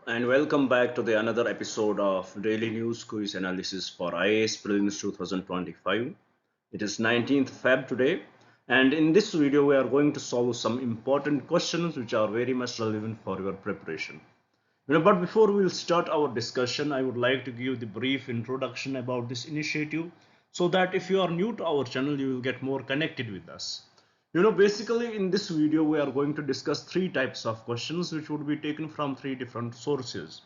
And welcome back to the another episode of Daily News Quiz Analysis for IAS Prelims 2025. It is 19th Feb today, and in this video we are going to solve some important questions which are very much relevant for your preparation. But before we'll start our discussion, I would like to give the brief introduction about this initiative so that if you are new to our channel, you will get more connected with us. Basically in this video, we are going to discuss three types of questions which would be taken from three different sources.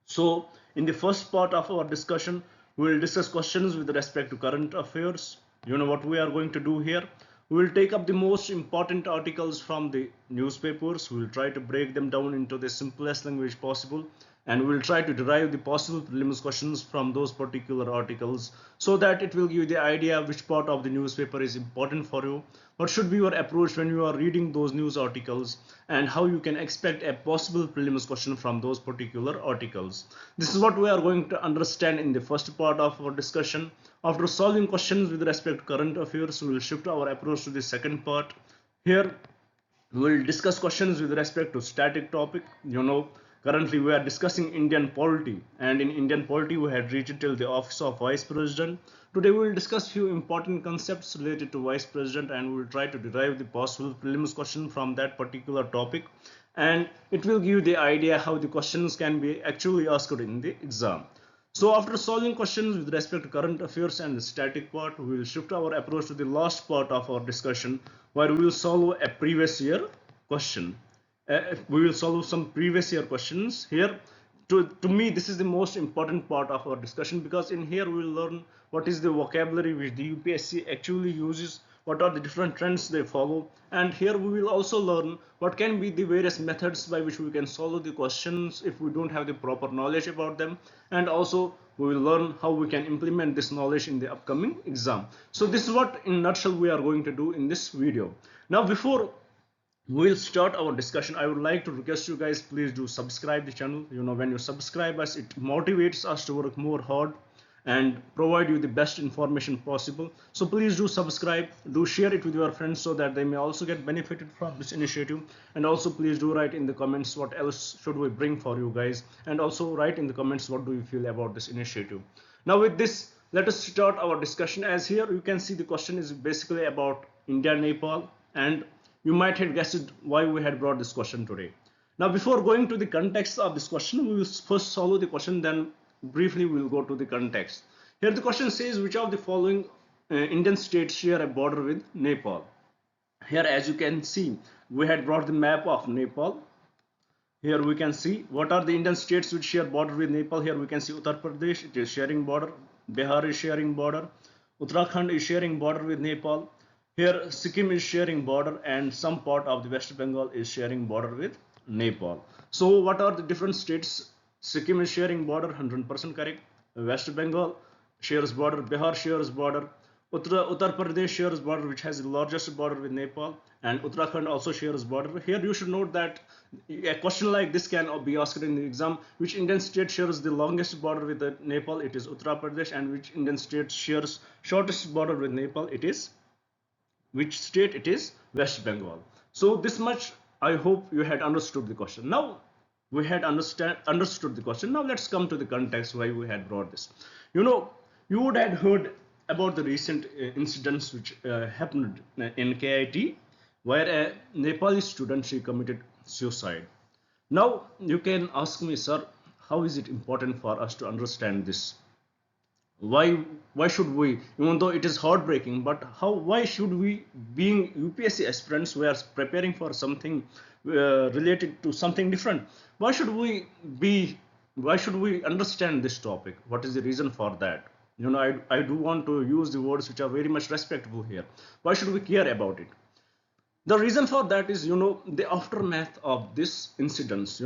So in the first part of our discussion, we will discuss questions with respect to current affairs. What we are going to do here? We will take up the most important articles from the newspapers. We will try to break them down into the simplest language possible, and we will try to derive the possible prelims questions from those particular articles so that it will give you the idea which part of the newspaper is important for you, what should be your approach when you are reading those news articles, and how you can expect a possible prelims question from those particular articles. This is what we are going to understand in the first part of our discussion. After solving questions with respect to current affairs, we will shift our approach to the second part. Here we will discuss questions with respect to static topic. Currently we are discussing Indian polity, and in Indian polity we had reached till the office of vice president. Today we will discuss few important concepts related to vice president, and we will try to derive the possible prelims question from that particular topic, and it will give the idea how the questions can be actually asked in the exam. So after solving questions with respect to current affairs and the static part, we will shift our approach to the last part of our discussion, where we will solve a previous year question. We will solve some previous year questions here. To me, this is the most important part of our discussion, because in here we will learn what is the vocabulary which the UPSC actually uses, what are the different trends they follow, and here we will also learn what can be the various methods by which we can solve the questions if we don't have the proper knowledge about them, and also we will learn how we can implement this knowledge in the upcoming exam. So this is what in a nutshell we are going to do in this video. Now before we'll start our discussion, I would like to request you guys, please do subscribe the channel. When you subscribe us, it motivates us to work more hard and provide you the best information possible. So please do subscribe, do share it with your friends so that they may also get benefited from this initiative, and also please do write in the comments what else should we bring for you guys, and also write in the comments what do you feel about this initiative. Now with this, let us start our discussion. As here you can see, the question is basically about India, Nepal, and you might have guessed why we had brought this question today. Now before going to the context of this question, we will first solve the question, then briefly we will go to the context. Here the question says, which of the following Indian states share a border with Nepal? Here as you can see, we had brought the map of Nepal. Here we can see what are the Indian states which share border with Nepal. Here we can see Uttar Pradesh, it is sharing border. Bihar is sharing border. Uttarakhand is sharing border with Nepal. Here Sikkim is sharing border, and some part of the West Bengal is sharing border with Nepal. So what are the different states? Sikkim is sharing border, 100% correct. West Bengal shares border. Bihar shares border. Uttar Pradesh shares border, which has the largest border with Nepal, and Uttarakhand also shares border. Here you should note that a question like this can be asked in the exam. Which Indian state shares the longest border with Nepal? It is Uttar Pradesh. And which Indian state shares shortest border with Nepal? It is West Bengal. So this much I hope you had understood the question. Now we had understood the question. Now let's come to the context why we had brought this. You would have heard about the recent incidents which happened in KIT, where a Nepali student, she committed suicide. Now you can ask me, sir, how is it important for us to understand this? Why should we, even though it is heartbreaking, but why should we, being UPSC aspirants, we are preparing for something related to something different, why should we understand this topic? What is the reason for that? I do want to use the words which are very much respectable here. Why should we care about it? The reason for that is, the aftermath of this incidents.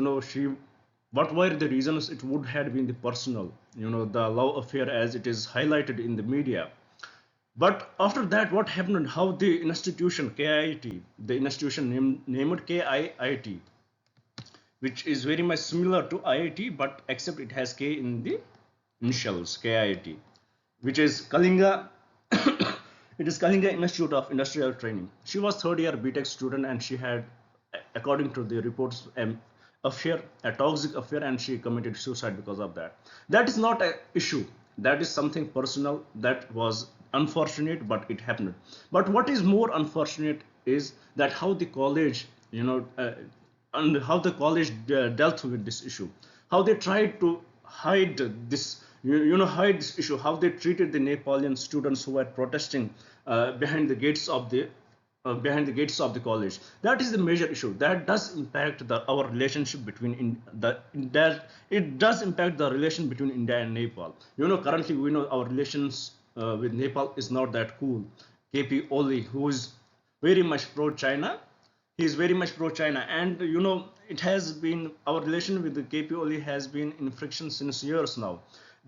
What were the reasons? It would have been the personal, the love affair as it is highlighted in the media. But after that, what happened? How the institution KIT, the institution named KIIT, which is very much similar to IIT, but except it has K in the initials, KIIT, which is Kalinga. It is Kalinga Institute of Industrial Training. She was third year BTech student, and she had, according to the reports, affair, a toxic affair, and she committed suicide because of that. That is not an issue. That is something personal that was unfortunate, but it happened. But what is more unfortunate is that how the college, and how the college dealt with this issue, how they tried to hide this, hide this issue, how they treated the Nepalian students who were protesting behind the gates of the college. That is the major issue. That does impact our relationship between that it does impact the relation between India and Nepal. Currently we know our relations with Nepal is not that cool. KP Oli, who is very much pro-China, he is very much pro-China, and it has been, our relation with the KP Oli has been in friction since years now.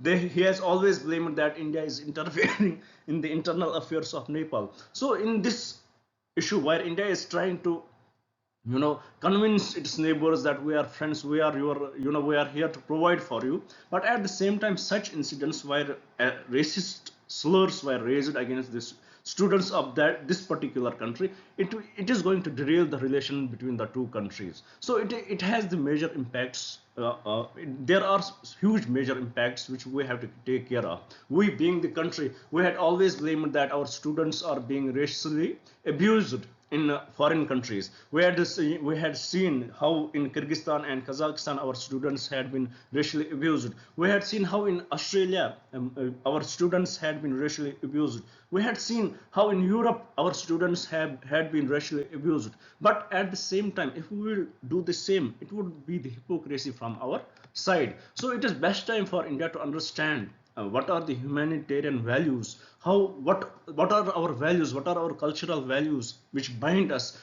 He has always blamed that India is interfering in the internal affairs of Nepal. So in this issue where India is trying to convince its neighbors that we are friends, we are we are here to provide for you, but at the same time such incidents where racist slurs were raised against this students of this particular country, it is going to derail the relation between the two countries. So it has the major impacts. There are huge major impacts which we have to take care of. We being the country, we had always blamed that our students are being racially abused in foreign countries. We had seen how in Kyrgyzstan and Kazakhstan our students had been racially abused. We had seen how in Australia our students had been racially abused. We had seen how in Europe our students had been racially abused. But at the same time, if we will do the same, it would be the hypocrisy from our side. So it is best time for India to understand what are the humanitarian values, what are our values, what are our cultural values which bind us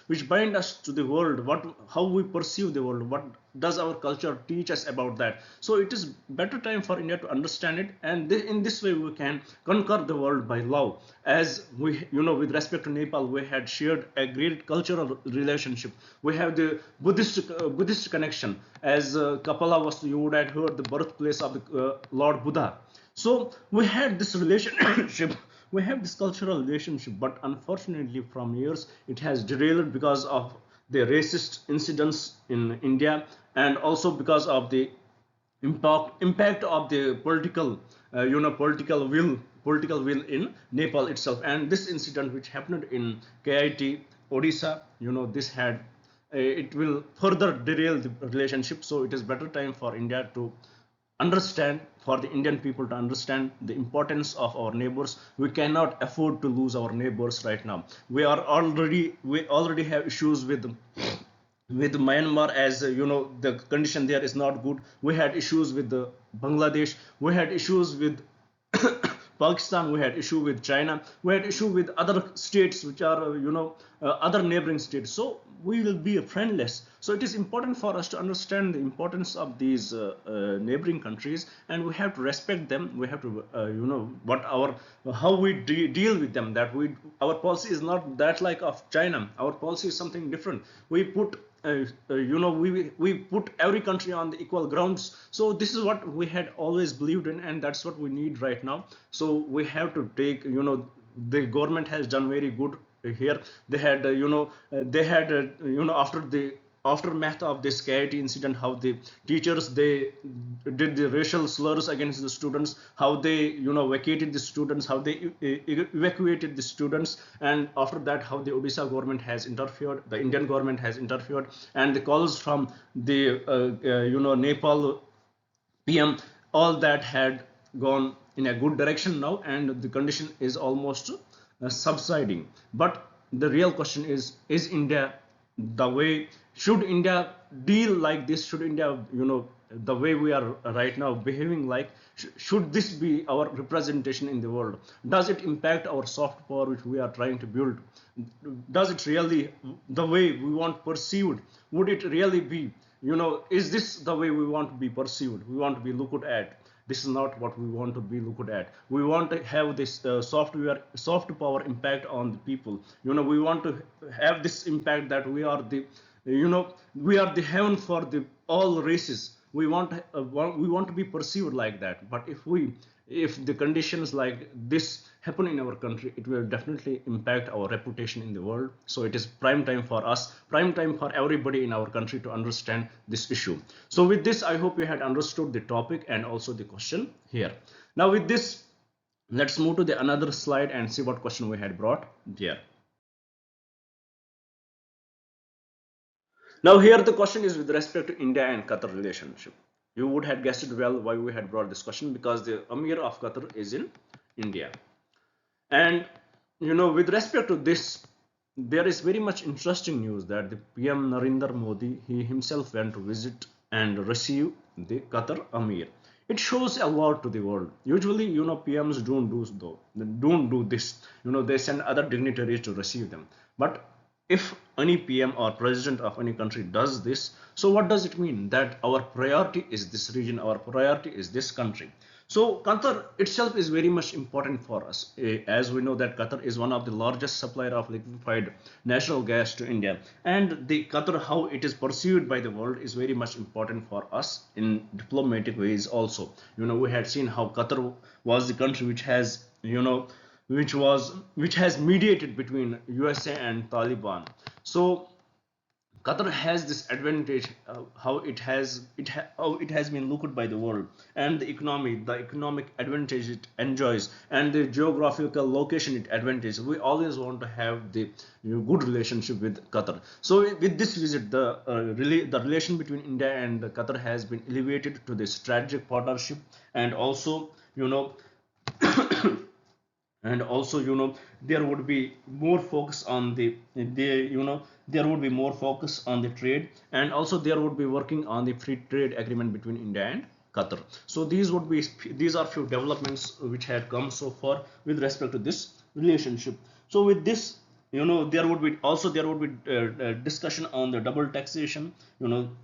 to the world, how we perceive the world, what does our culture teach us about that. So it is better time for India to understand it, and in this way we can conquer the world by love. As we, with respect to Nepal, we had shared a great cultural relationship. We have the Buddhist connection, as Kapala was, you would have heard, the birthplace of the Lord Buddha. So we had this relationship, we have this cultural relationship, but unfortunately from years it has derailed because of the racist incidents in India, and also because of the impact of the political will in Nepal itself. And this incident which happened in KIT Odisha, this had it will further derail the relationship. So it is better time for India to understand, for the Indian people to understand the importance of our neighbors. We cannot afford to lose our neighbors right now. We already have issues with Myanmar, as the condition there is not good. We had issues with the Bangladesh, we had issues with Pakistan, we had issue with China, we had issue with other states which are other neighboring states. So we will be friendless. So it is important for us to understand the importance of these neighboring countries, and we have to respect them. We have to how we deal with them. That our policy is not that like of China. Our policy is something different. We put we put every country on the equal grounds. So this is what we had always believed in, and that's what we need right now. So we have to take, the government has done very good here. They had after the aftermath of this KIT incident, how the teachers, they did the racial slurs against the students, how they vacated the students, how they evacuated the students, and after that how the Odisha government has interfered, the Indian government has interfered, and the calls from the Nepal PM, all that had gone in a good direction now, and the condition is almost subsiding. But the real question is India the way, should India deal like this? Should India, the way we are right now behaving like, should this be our representation in the world? Does it impact our soft power which we are trying to build? Does it really, the way we want perceived, would it really be, is this the way we want to be perceived, we want to be looked at? This is not what we want to be looked at. We want to have this soft power impact on the people. We want to have this impact that we are the, we are the heaven for the all races. We want to be perceived like that. But if the conditions like this happen in our country, it will definitely impact our reputation in the world. So it is prime time for us, prime time for everybody in our country to understand this issue. So with this, I hope you had understood the topic and also the question here. Now with this, let's move to the another slide and see what question we had brought here. Now here the question is with respect to India and Qatar relationship. You would have guessed it well why we had brought this question, because the Amir of Qatar is in India. And with respect to this, there is very much interesting news that the PM Narendra Modi, he himself went to visit and receive the Qatar Amir. It shows a lot to the world. Usually, PMs don't do this. They send other dignitaries to receive them. But if any PM or president of any country does this, so what does it mean? That our priority is this region, our priority is this country. So Qatar itself is very much important for us. As we know that Qatar is one of the largest supplier of liquefied natural gas to India, and the Qatar, how it is perceived by the world, is very much important for us in diplomatic ways also. We had seen how Qatar was the country which has which has mediated between USA and Taliban. So Qatar has this advantage, how it has been looked by the world, and the economic advantage it enjoys, and the geographical location it advantages. We always want to have the good relationship with Qatar. So with this visit, the relation between India and Qatar has been elevated to the strategic partnership, and also there would be more focus on there would be more focus on the trade, and also there would be working on the free trade agreement between India and Qatar. So these are few developments which had come so far with respect to this relationship. So with this, there would be discussion on the double taxation.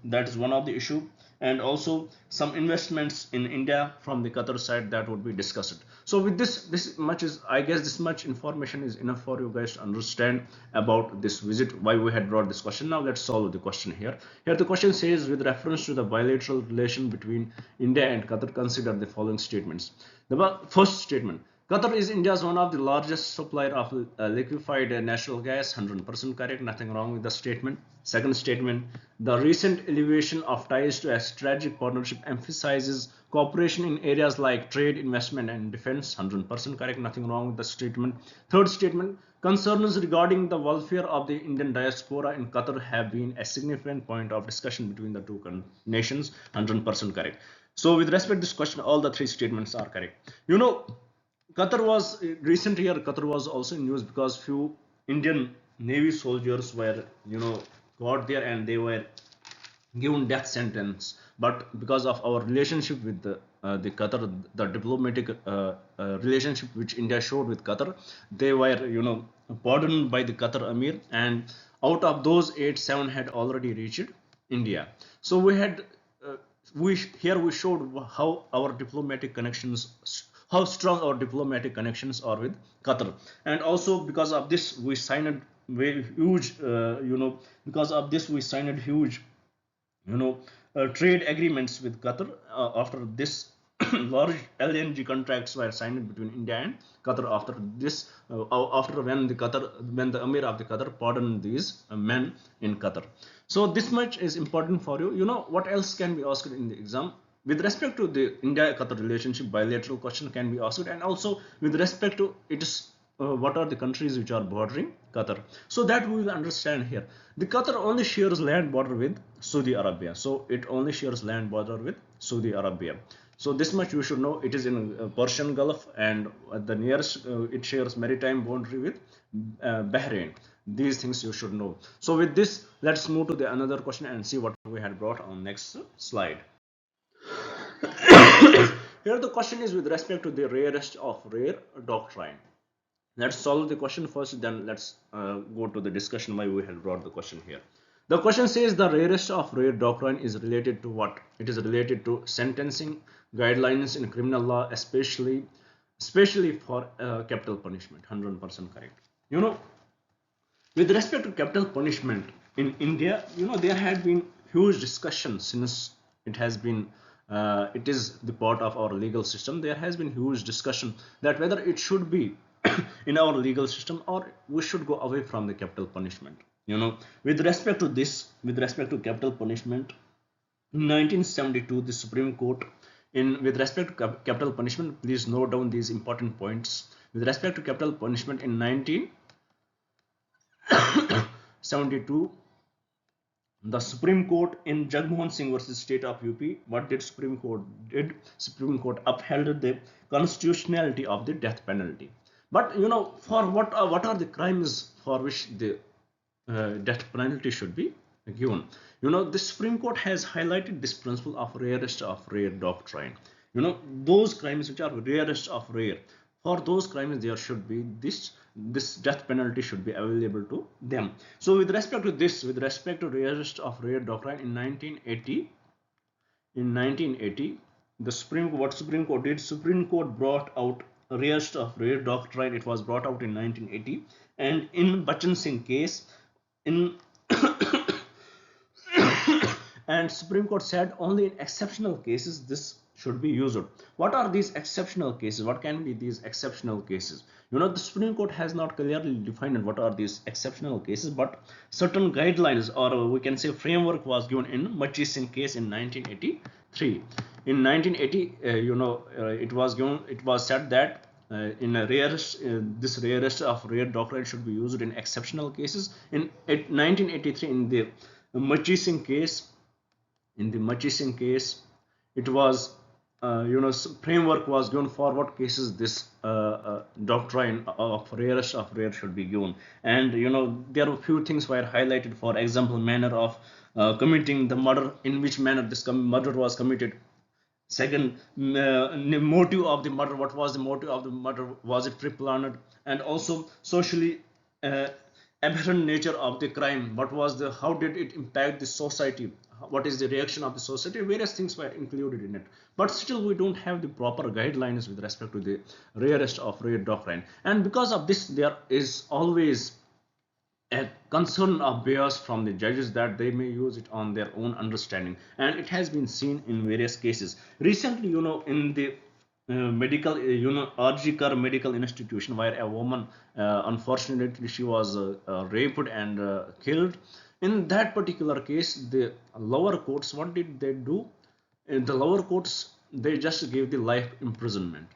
That is one of the issue, and also some investments in India from the Qatar side, that would be discussed. So with this much is, I guess, this much information is enough for you guys to understand about this visit, why we had brought this question. Now let's solve the question here. Here the question says, with reference to the bilateral relation between India and Qatar, consider the following statements. The first statement: Qatar is India's one of the largest supplier of liquefied natural gas. 100% correct, nothing wrong with the statement. Second statement: the recent elevation of ties to a strategic partnership emphasizes cooperation in areas like trade, investment, and defense. 100% correct, nothing wrong with the statement. Third statement: concerns regarding the welfare of the Indian diaspora in Qatar have been a significant point of discussion between the two nations. 100% correct. So with respect to this question, all the three statements are correct. Qatar was recent year. Qatar was also in news because few Indian Navy soldiers were, got there and they were given death sentence. But because of our relationship with the Qatar, the diplomatic relationship which India showed with Qatar, they were, pardoned by the Qatar Amir, and out of those 8, 7 had already reached India. So we had, we showed how our diplomatic connections, how strong our diplomatic connections are with Qatar. And also because of this we signed very huge because of this we signed huge trade agreements with Qatar after this. Large LNG contracts were signed between India and Qatar after this, after when the Amir of the Qatar pardoned these men in Qatar. So this much is important for you. What else can be asked in the exam? With respect to the India-Qatar relationship, bilateral question can be asked, and also with respect to its what are the countries which are bordering Qatar. So that we will understand here. The Qatar only shares land border with Saudi Arabia. So it only shares land border with Saudi Arabia. So this much you should know. It is in Persian Gulf, and the nearest it shares maritime boundary with Bahrain. These things you should know. So with this, let's move to the another question and see what we had brought on next slide. Here the question is with respect to the rarest of rare doctrine. Let's solve the question first, then let's go to the discussion why we have brought the question here. The question says the rarest of rare doctrine is related to what? It is related to sentencing guidelines in criminal law, especially for capital punishment. 100% correct. With respect to capital punishment in India, there had been huge discussion since it has been it is the part of our legal system. There has been huge discussion that whether it should be in our legal system or we should go away from the capital punishment. With respect to this, with respect to capital punishment, in 1972, the Supreme Court, with respect to capital punishment, please note down these important points. With respect to capital punishment in 1972, the Supreme Court in Jagmohan Singh versus State of UP, what did Supreme Court did? Supreme Court upheld the constitutionality of the death penalty. But for what are the crimes for which the death penalty should be given? The Supreme Court has highlighted this principle of rarest of rare doctrine. Those crimes which are rarest of rare, for those crimes there should be this death penalty should be available to them. So with respect to this, with respect to rarest of rare doctrine in 1980, the Supreme Court did? Supreme Court brought out rarest of rare doctrine. It was brought out in 1980, and in Bachan Singh case, in and Supreme Court said only in exceptional cases this should be used. What are these exceptional cases? What can be these exceptional cases? The Supreme Court has not clearly defined what are these exceptional cases, but certain guidelines, or we can say framework, was given in Machi Singh case in 1983. In 1980, it was said that in a this rarest of rare doctrine should be used in exceptional cases. In 1983, in the Machi Singh case, it was framework was given for what cases this doctrine of rarest of rare should be given. And there are a few things were highlighted. For example, manner of committing the murder, in which manner this murder was committed. Second, motive of the murder. What was the motive of the murder? Was it pre-planned? And also socially aberrant nature of the crime. How did it impact the society? What is the reaction of the society? Various things were included in it, but still we don't have the proper guidelines with respect to the rarest of rare doctrine. And because of this, there is always a concern of bias from the judges that they may use it on their own understanding, and it has been seen in various cases. Recently, in the medical, RG medical institution, where a woman, unfortunately, she was raped and killed. In that particular case, the lower courts, what did they do? In the lower courts, they just gave the life imprisonment.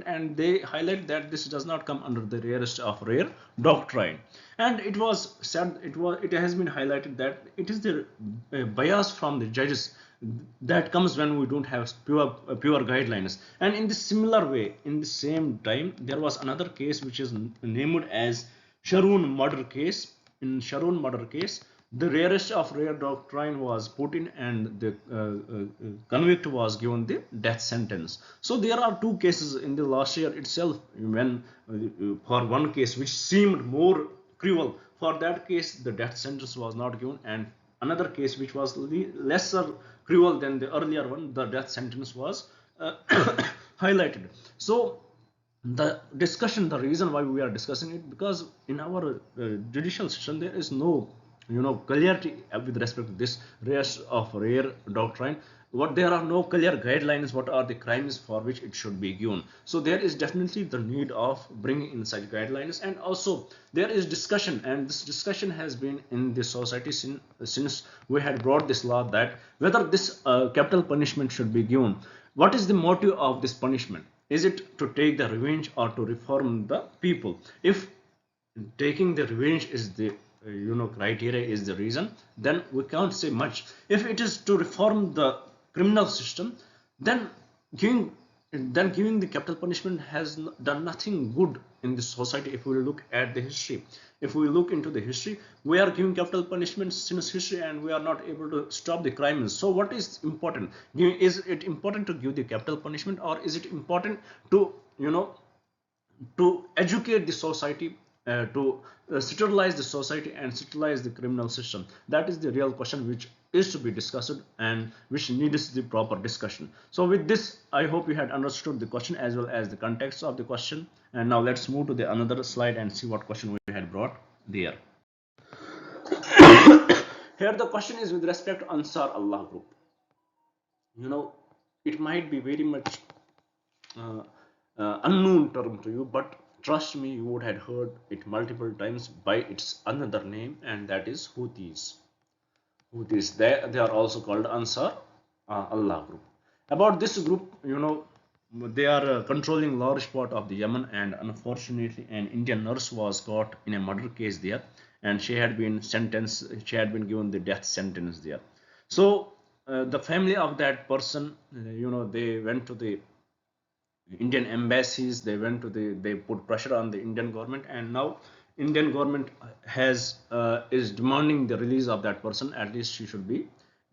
And they highlight that this does not come under the rarest of rare doctrine. And it was said, it has been highlighted that it is the bias from the judges that comes when we don't have pure guidelines. And in the similar way, in the same time, there was another case which is named as Sharoon murder case. In Sharoon murder case, the rarest of rare doctrine was put in, and the convict was given the death sentence. So there are two cases in the last year itself, when for one case which seemed more cruel, for that case the death sentence was not given, and another case which was lesser cruel than the earlier one, the death sentence was highlighted. So the reason why we are discussing it, because in our judicial system there is no clarity with respect to this rarest of rare doctrine. There are no clear guidelines what are the crimes for which it should be given. So there is definitely the need of bringing in such guidelines. And also there is discussion, and this discussion has been in the society since we had brought this law, that whether this capital punishment should be given. What is the motive of this punishment? Is it to take the revenge or to reform the people? If taking the revenge is the criteria, is the reason, then we can't say much. If it is to reform the criminal system, then giving the capital punishment has done nothing good in the society. If we look at the history, if we look into the history, we are giving capital punishment since history, and we are not able to stop the crimes. So what is important? Is it important to give the capital punishment, or is it important to to educate the society, to sterilize the society and sterilize the criminal system? That is the real question which is to be discussed and which needs the proper discussion. So with this, I hope you had understood the question as well as the context of the question. And now let's move to the another slide and see what question we had brought there. Here the question is with respect to Ansar Allah group. you know, it might be very much uh, unknown term to you, but trust me, you would have heard it multiple times by its another name, and that is Houthis. Houthis, they are also called Ansar Allah group. About this group, you know, they are controlling large part of the Yemen, and unfortunately an Indian nurse was caught in a murder case there, and she had been sentenced, she had been given the death sentence there. So the family of that person, you know, they went to the Indian embassies, they went to they put pressure on the Indian government, and now Indian government has is demanding the release of that person. At least she should be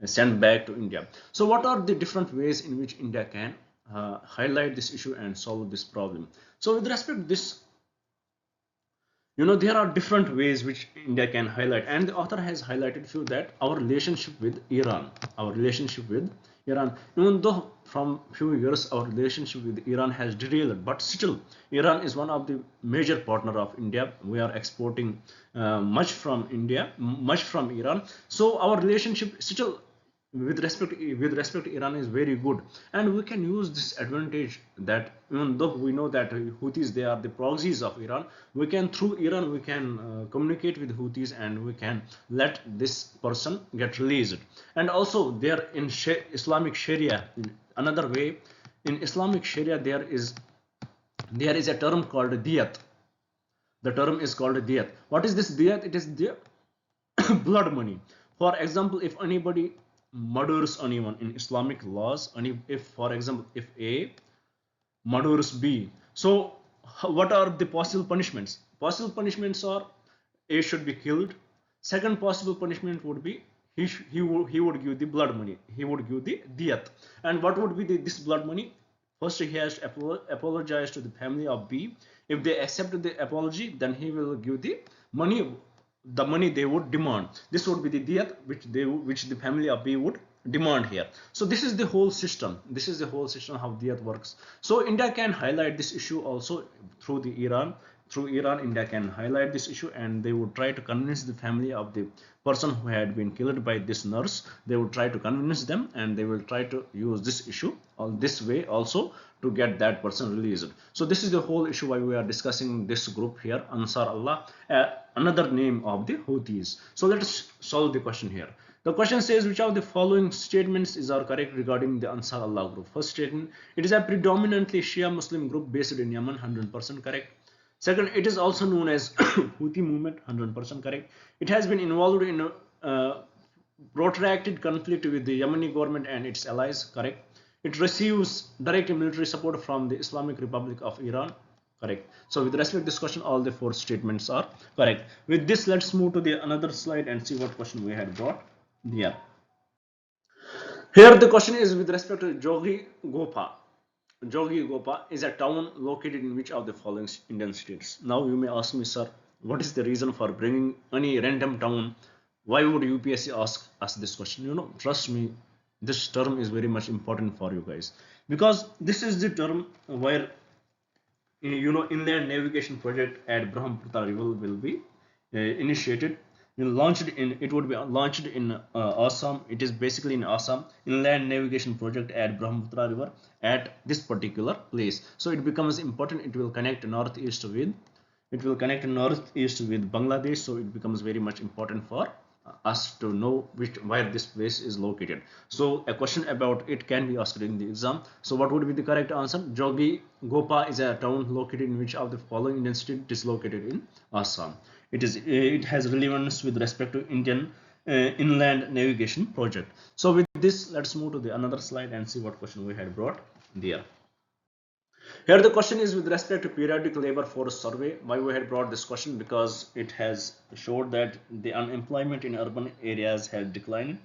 sent back to India. So what are the different ways in which India can highlight this issue and solve this problem? So with respect to this, you know, there are different ways which India can highlight, and the author has highlighted few, that our relationship with Iran, even though from few years our relationship with Iran has derailed, but still Iran is one of the major partner of India. We are exporting much from Iran, so our relationship still with respect to Iran is very good, and we can use this advantage, that even though we know that Houthis, they are the proxies of Iran, we can, through Iran, we can communicate with Houthis, and we can let this person get released. And also there in Islamic Sharia, in another way, in Islamic Sharia there is a term called diyat. The term is called diyat. What is this diyat? It is the blood money. For example, if anybody murders anyone in Islamic laws, and if for example, if A murders B, so what are the possible punishments? Possible punishments are: A should be killed. Second possible punishment would be he would give the blood money. He would give the diyat. And what would be this blood money? First, he has to apologize to the family of B. If they accept the apology, then he will give money the money they would demand. This would be the diyat which the family of B would demand here. So this is the whole system. This is the whole system how diyat works. So India can highlight this issue also through the Iran. Through Iran, India can highlight this issue, and they would try to convince the family of the person who had been killed by this nurse. They would try to convince them, and they will try to use this issue on this way also to get that person released. So this is the whole issue why we are discussing this group here, Ansar Allah, another name of the Houthis. So let us solve the question here. The question says, which of the following statements are correct regarding the Ansar Allah group? First statement: it is a predominantly Shia Muslim group based in Yemen, 100% correct. Second, it is also known as Houthi movement, 100% correct. It has been involved in protracted conflict with the Yemeni government and its allies, correct. It receives direct military support from the Islamic Republic of Iran, correct. So with respect to this question, all the four statements are correct. With this, let's move to the another slide and see what question we had brought here. Here the question is with respect to Jogi Gopa. Jogi Gopa is a town located in which of the following Indian states? Now you may ask me, sir, what is the reason for bringing any random town? Why would UPSC ask us this question? You know, trust me, this term is very much important for you guys, because this is the term where, you know, inland navigation project at Brahmaputra River will be initiated. It would be launched in Assam. It is basically in Assam, inland navigation project at Brahmaputra River at this particular place. So it becomes important. It will connect northeast with Bangladesh. So it becomes very much important for us to know where this place is located. So a question about it can be asked in the exam. So what would be the correct answer? Jogi Gopa is a town located in which of the following Indian state it is located in Assam. It has relevance with respect to Indian inland navigation project. So with this, let's move to the another slide and see what question we had brought there. Here the question is with respect to periodic labor force survey. Why we had brought this question? Because it has showed that the unemployment in urban areas has declined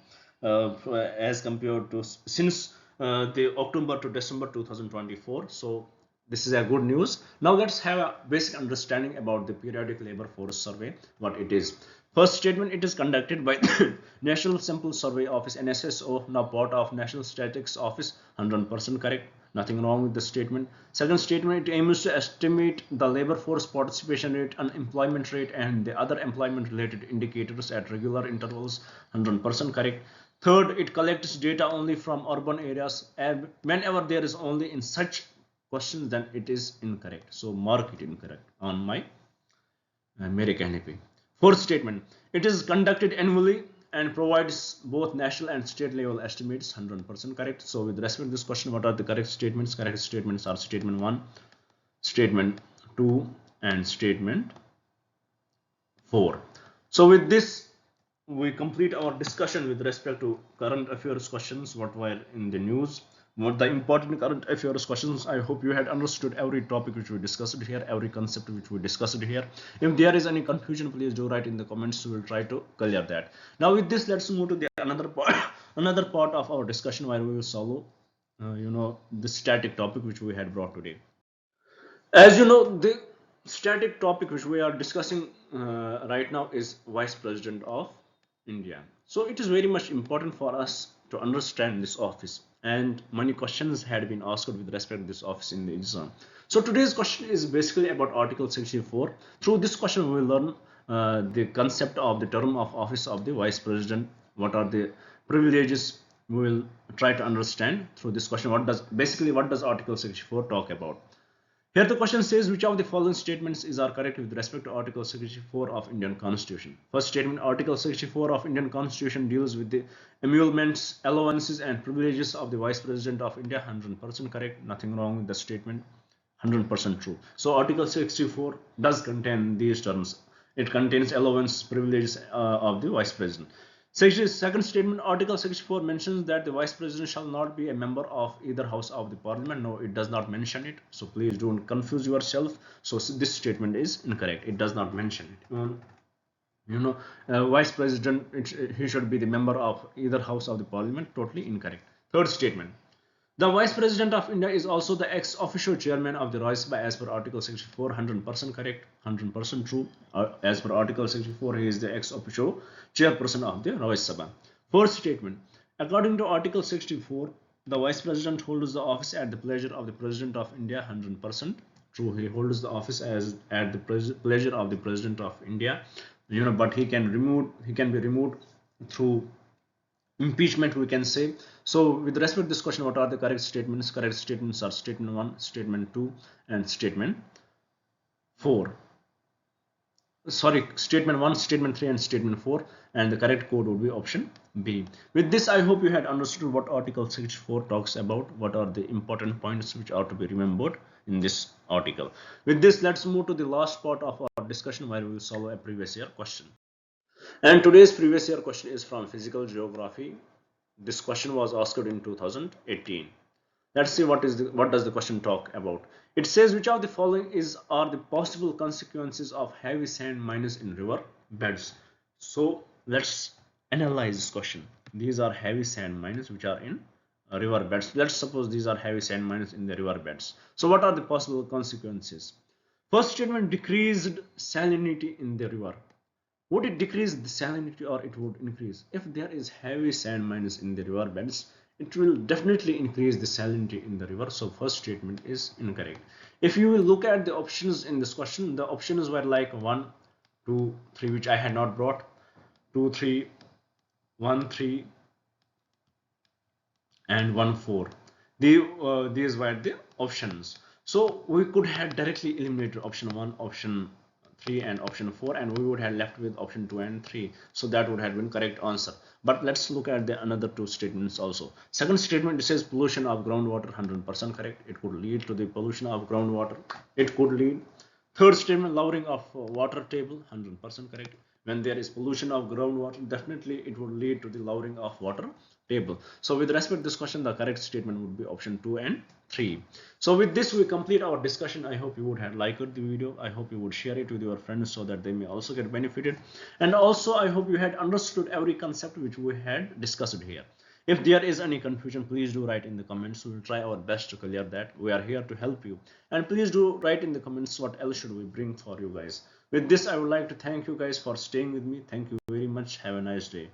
as compared to since the October to December 2024. So this is a good news. Now let's have a basic understanding about the periodic labor force survey, what it is. First statement: it is conducted by National Sample Survey Office, NSSO, now part of National Statistics Office, 100% correct. Nothing wrong with the statement. Second statement: it aims to estimate the labor force participation rate, unemployment rate, and the other employment related indicators at regular intervals, 100% correct. Third, it collects data only from urban areas, and whenever there is only in such questions, then it is incorrect. So mark it incorrect on my मेरे कहने पे. Fourth statement, it is conducted annually and provides both national and state level estimates. 100% correct. So with respect to this question, what are the correct statements? Correct statements are statement 1, statement 2 and statement 4. So with this we complete our discussion with respect to current affairs questions, what were in the news, what the important current affairs questions. I hope you had understood every topic which we discussed here, every concept which we discussed here. If there is any confusion, please do write in the comments. We will try to clear that. Now with this, let's move to the another part another part of our discussion where we will solve the static topic which we had brought today. As you know, the static topic which we are discussing right now is Vice President of India. So it is very much important for us to understand this office, and many questions had been asked with respect to this office in the exam. So today's question is basically about Article 64. Through this question, we will learn the concept of the term of office of the Vice President. What are the privileges? We will try to understand through this question. What does Article 64 talk about? Here the question says, which of the following statements are correct with respect to Article 64 of Indian Constitution? First statement, Article 64 of Indian Constitution deals with the emoluments, allowances and privileges of the Vice President of India. 100% correct, nothing wrong with the statement, 100% true. So Article 64 does contain these terms. It contains allowance, privileges of the Vice President. Second statement, Article 64 mentions that the Vice President shall not be a member of either house of the Parliament. No, it does not mention it. So please don't confuse yourself. So this statement is incorrect. It does not mention it. Vice President, he should be the member of either house of the Parliament. Totally incorrect. Third statement, the Vice President of India is also the ex officio chairman of the Rajya Sabha as per Article 64. 100% correct, 100% true. As per Article 64, he is the ex officio chairperson of the Rajya Sabha. Fourth statement, according to Article 64, the Vice President holds the office at the pleasure of the President of India. 100% true. He holds the office at the pleasure of the President of India. But he can be removed through impeachment, we can say. So with respect to this question, what are the correct statements? Correct statements are statement 1, statement 2 and statement 4. Sorry, statement 1, statement 3 and statement 4, and the correct code would be option B. With this, I hope you had understood what Article 64 talks about, what are the important points which are to be remembered in this article. With this, let's move to the last part of our discussion where we will solve a previous year question. And today's previous year question is from physical geography. This question was asked in 2018. Let's see what does the question talk about. It says, which of the following are the possible consequences of heavy sand mines in river beds? So let's analyze this question. These are heavy sand mines which are in river beds. Let's suppose these are heavy sand mines in the river beds. So what are the possible consequences? First statement, decreased salinity in the river. Would it decrease the salinity or it would increase? If there is heavy sand mines in the river beds, it will definitely increase the salinity in the river. So first statement is incorrect. If you will look at the options in this question, the options were like 1, 2, 3, which I had not brought, 2, 3, 1, 3 and 1, 4. These were the options. So we could have directly eliminated option 1, option 3 and option 4, and we would have left with option 2 and 3. So that would have been correct answer. But let's look at the another two statements also. Second statement, it says pollution of groundwater. 100% correct. It could lead to the pollution of groundwater. It could lead. Third statement, lowering of water table. 100% correct. When there is pollution of groundwater, definitely it would lead to the lowering of water table. So with respect to this question, the correct statement would be option 2 and 3. So with this, we complete our discussion. I hope you would have liked the video. I hope you would share it with your friends so that they may also get benefited. And also, I hope you had understood every concept which we had discussed here. If there is any confusion, please do write in the comments. We will try our best to clear that. We are here to help you. And please do write in the comments what else should we bring for you guys. With this, I would like to thank you guys for staying with me. Thank you very much. Have a nice day.